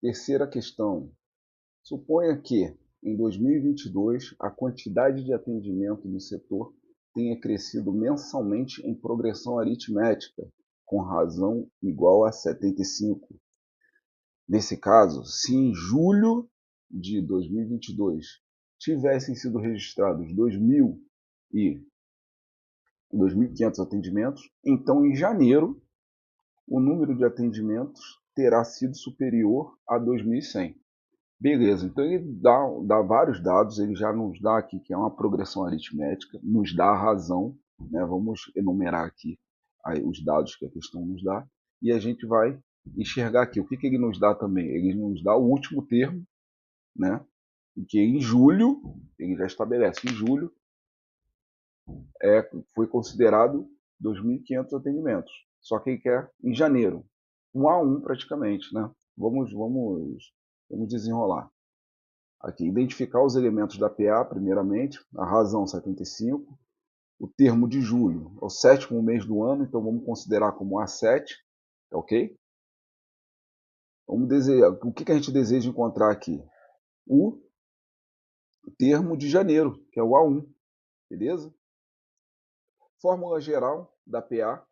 Terceira questão. Suponha que, em 2022, a quantidade de atendimento no setor tenha crescido mensalmente em progressão aritmética, com razão igual a 75. Nesse caso, se em julho de 2022 tivessem sido registrados 2.500 atendimentos, então em janeiro o número de atendimentos terá sido superior a 2.100. Beleza, então ele dá vários dados, ele já nos dá aqui que é uma progressão aritmética, nos dá a razão, né? Vamos enumerar aqui os dados que a questão nos dá, e a gente vai enxergar aqui. O que ele nos dá também? Ele nos dá o último termo, né? Que em julho, ele já estabelece, em julho foi considerado 2.500 atendimentos, só que ele quer em janeiro, um a um praticamente, né? Vamos desenrolar. Aqui, identificar os elementos da PA, primeiramente, a razão 75, o termo de julho, é o sétimo mês do ano, então vamos considerar como A7, ok? O que a gente deseja encontrar aqui? O termo de janeiro, que é o A1, beleza? Fórmula geral da PA,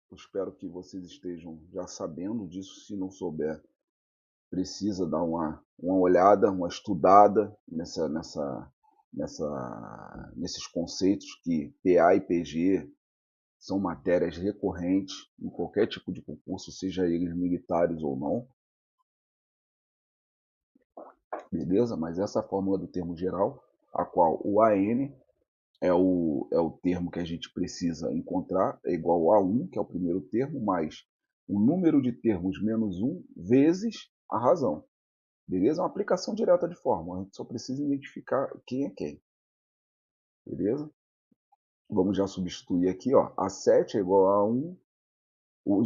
eu espero que vocês estejam já sabendo disso, se não souber, precisa dar uma olhada, uma estudada nesses conceitos que PA e PG são matérias recorrentes em qualquer tipo de concurso, seja eles militares ou não, beleza? Mas essa é a fórmula do termo geral, a qual o AN é o termo que a gente precisa encontrar, é igual a 1, que é o primeiro termo, mais o número de termos menos 1 vezes a razão. Beleza? É uma aplicação direta de fórmula. A gente só precisa identificar quem é quem. Beleza? Vamos já substituir aqui, ó. A7 é igual a 1.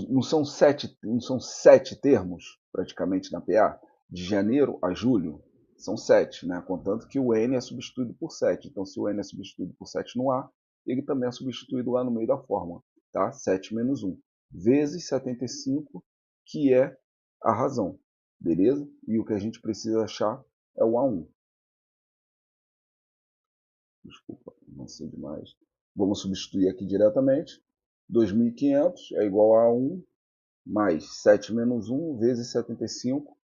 Não são sete termos, praticamente, na PA? De janeiro a julho? São 7, né? Contanto que o N é substituído por 7. Então, se o N é substituído por 7 no A, ele também é substituído lá no meio da fórmula. Tá? 7 menos 1. Vezes 75, que é a razão. Beleza? E o que a gente precisa achar é o A1. Desculpa, não sei demais. Vamos substituir aqui diretamente. 2.500 é igual a 1 mais 7 menos 1 vezes 75.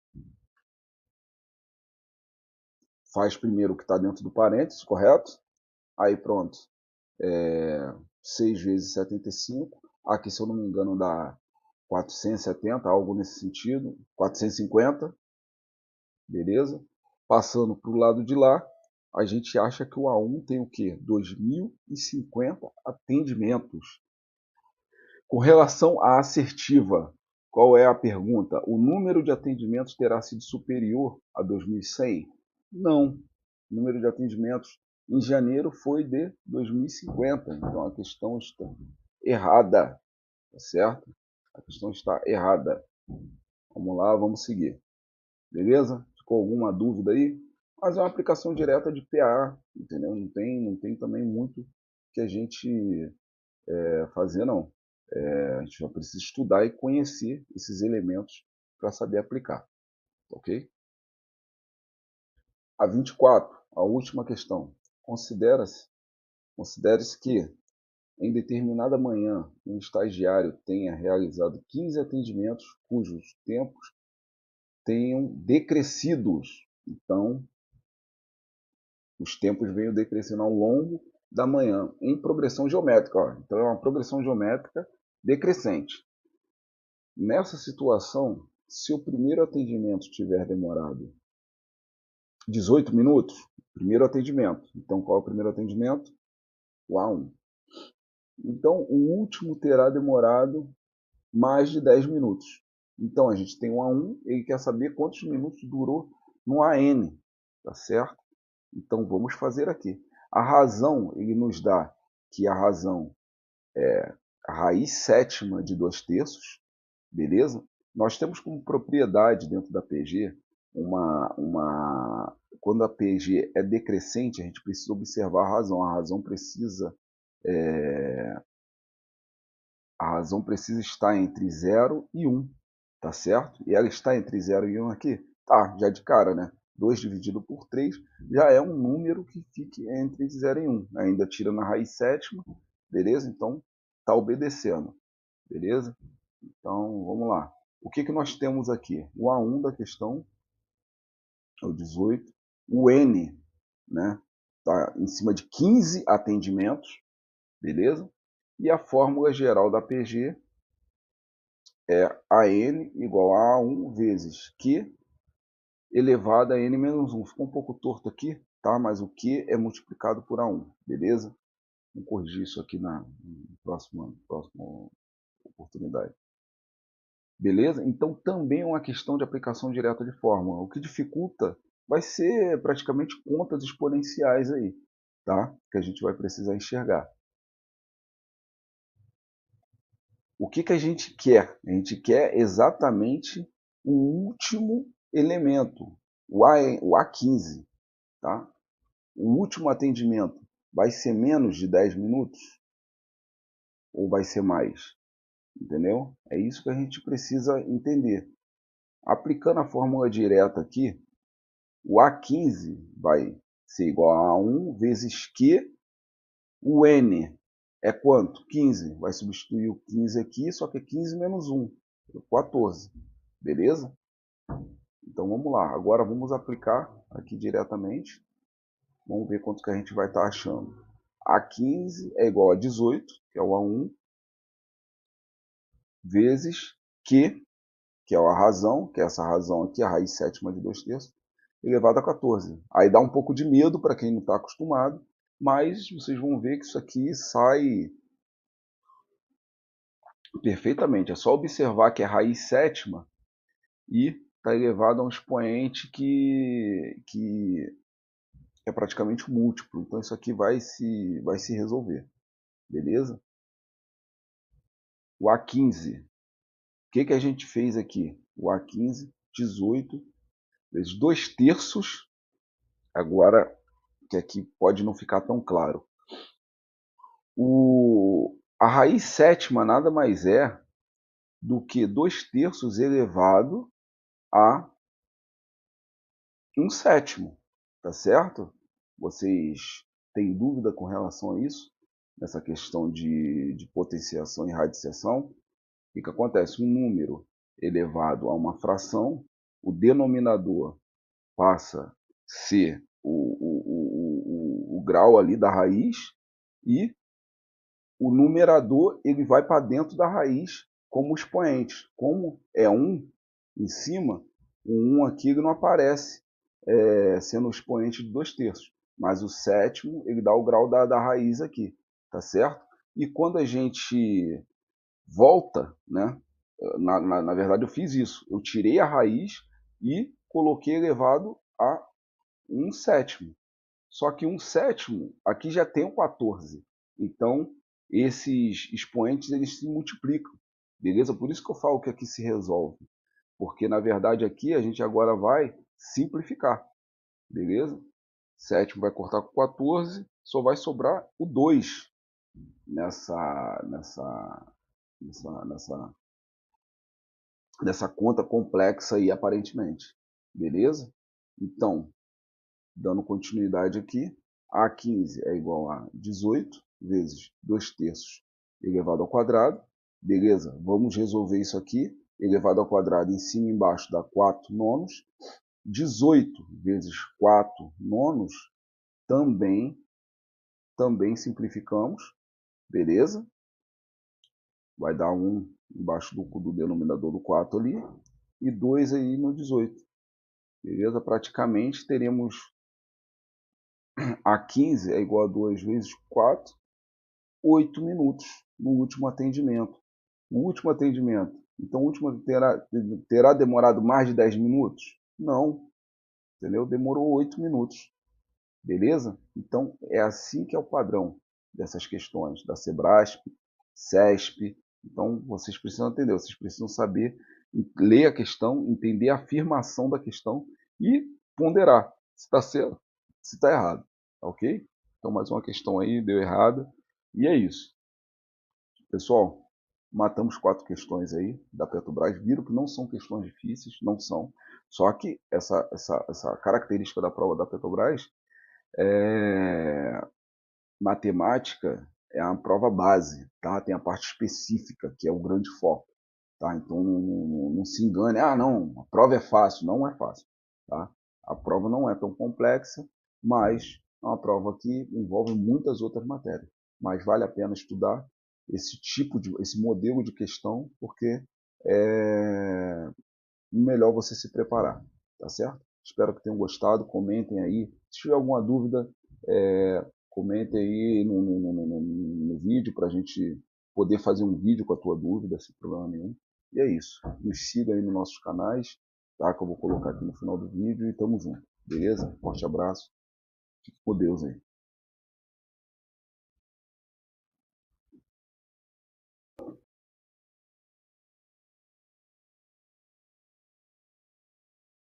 Faz primeiro o que está dentro do parênteses, correto? Aí pronto. 6 vezes 75. Aqui, se eu não me engano, dá 470, algo nesse sentido. 450. Beleza? Passando para o lado de lá, a gente acha que o A1 tem o quê? 2.050 atendimentos. Com relação à assertiva, qual é a pergunta? O número de atendimentos terá sido superior a 2.100? Não. O número de atendimentos em janeiro foi de 2.050. Então a questão está errada. Tá certo? A questão está errada. Vamos lá, vamos seguir. Beleza? Ficou alguma dúvida aí? Mas é uma aplicação direta de PA, entendeu? Não tem também muito que a gente fazer, não. A gente só precisa estudar e conhecer esses elementos para saber aplicar, ok? A 24, a última questão. Considere-se que em determinada manhã um estagiário tenha realizado 15 atendimentos cujos tempos tenham decrescidos. Então, os tempos venham decrescendo ao longo da manhã em progressão geométrica. Ó. Então, é uma progressão geométrica decrescente. Nessa situação, se o primeiro atendimento tiver demorado 18 minutos, primeiro atendimento. Então, qual é o primeiro atendimento? O A1. Então, o último terá demorado mais de 10 minutos. Então, a gente tem um A1, ele quer saber quantos minutos durou no AN, tá certo? Então, vamos fazer aqui. A razão, ele nos dá que a razão é a raiz sétima de 2/3, beleza? Nós temos como propriedade dentro da PG quando a PG é decrescente, a gente precisa observar a razão. A razão precisa estar entre 0 e 1. tá certo? E ela está entre 0 e 1 aqui? Tá, já de cara, né? 2 dividido por 3 já é um número que fique entre 0 e 1. Ainda tira na raiz sétima, beleza? Então, tá obedecendo, beleza? Então, vamos lá. O que nós temos aqui? O A1 da questão é o 18. O N, né? Tá em cima de 15 atendimentos, beleza? E a fórmula geral da PG é AN igual a A1 vezes Q elevado a N menos 1. Ficou um pouco torto aqui, tá? Mas o Q é multiplicado por A1, beleza? Vamos corrigir isso aqui na próxima oportunidade. Beleza? Então também é uma questão de aplicação direta de fórmula. O que dificulta vai ser praticamente contas exponenciais aí, tá? Que a gente vai precisar enxergar. O que a gente quer? A gente quer exatamente o último elemento, o A15, tá? O último atendimento vai ser menos de 10 minutos ou vai ser mais? Entendeu? É isso que a gente precisa entender. Aplicando a fórmula direta aqui, o A15 vai ser igual a 1 vezes Q. O N é quanto? 15. Vai substituir o 15 aqui, só que é 15 menos 1. 14. Beleza? Então vamos lá. Agora vamos aplicar aqui diretamente. Vamos ver quanto que a gente vai estar achando. A15 é igual a 18, que é o A1, vezes Q, que é a razão, que é essa razão aqui, a raiz sétima de 2/3, elevado a 14. Aí dá um pouco de medo para quem não está acostumado, mas vocês vão ver que isso aqui sai perfeitamente. É só observar que é raiz sétima e está elevado a um expoente que é praticamente múltiplo. Então isso aqui vai se resolver. Beleza? O A15. O que a gente fez aqui? O A15, 18 vezes 2/3. Agora, que aqui pode não ficar tão claro. A raiz sétima nada mais é do que 2/3 elevado a 1/7. Tá certo? Vocês têm dúvida com relação a isso? Nessa questão de potenciação e radiciação? O que acontece? Um número elevado a uma fração, o denominador passa a ser o grau ali da raiz e o numerador ele vai para dentro da raiz como expoente. Como é 1 em cima, o 1 aqui não aparece sendo o expoente de 2/3. Mas o sétimo ele dá o grau da raiz aqui, tá certo? E quando a gente volta, né? Na verdade eu fiz isso. Eu tirei a raiz e coloquei elevado a 1/7. Só que 1/7 aqui já tem o 14. Então esses expoentes eles se multiplicam. Beleza? Por isso que eu falo que aqui se resolve. Porque na verdade aqui a gente agora vai simplificar. Beleza? Sétimo vai cortar com 14, só vai sobrar o 2 nessa conta complexa aí aparentemente. Beleza? Então, dando continuidade aqui, A15 é igual a 18 vezes 2/3 elevado ao quadrado. Beleza? Vamos resolver isso aqui. Elevado ao quadrado em cima e embaixo dá 4 nonos. 18 vezes 4 nonos também simplificamos. Beleza? Vai dar 1 embaixo do denominador do 4 ali e 2 aí no 18. Beleza? Praticamente teremos A15 é igual a 2 vezes 4, 8 minutos no último atendimento. O último atendimento. Então, o último terá demorado mais de 10 minutos? Não. Entendeu? Demorou 8 minutos. Beleza? Então, é assim que é o padrão dessas questões da Sebrasp, CESP. Então, vocês precisam entender, vocês precisam saber ler a questão, entender a afirmação da questão e ponderar se está certo, se está errado. Ok? Então, mais uma questão aí, deu errado. E é isso. Pessoal, matamos 4 questões aí da Petrobras, viram que não são questões difíceis, não são. Só que essa característica da prova da Petrobras é matemática, é a prova base, tá? Tem a parte específica, que é o grande foco, tá? Então não se engane, não, a prova é fácil, não é fácil, tá? A prova não é tão complexa, mas é uma prova que envolve muitas outras matérias. Mas vale a pena estudar esse modelo de questão, porque é melhor você se preparar, tá certo? Espero que tenham gostado, comentem aí. Se tiver alguma dúvida, comentem aí no vídeo para a gente poder fazer um vídeo com a tua dúvida, sem problema nenhum. E é isso. Nos siga aí nos nossos canais, tá? Que eu vou colocar aqui no final do vídeo e tamo junto. Beleza? Forte abraço. Fique com Deus aí.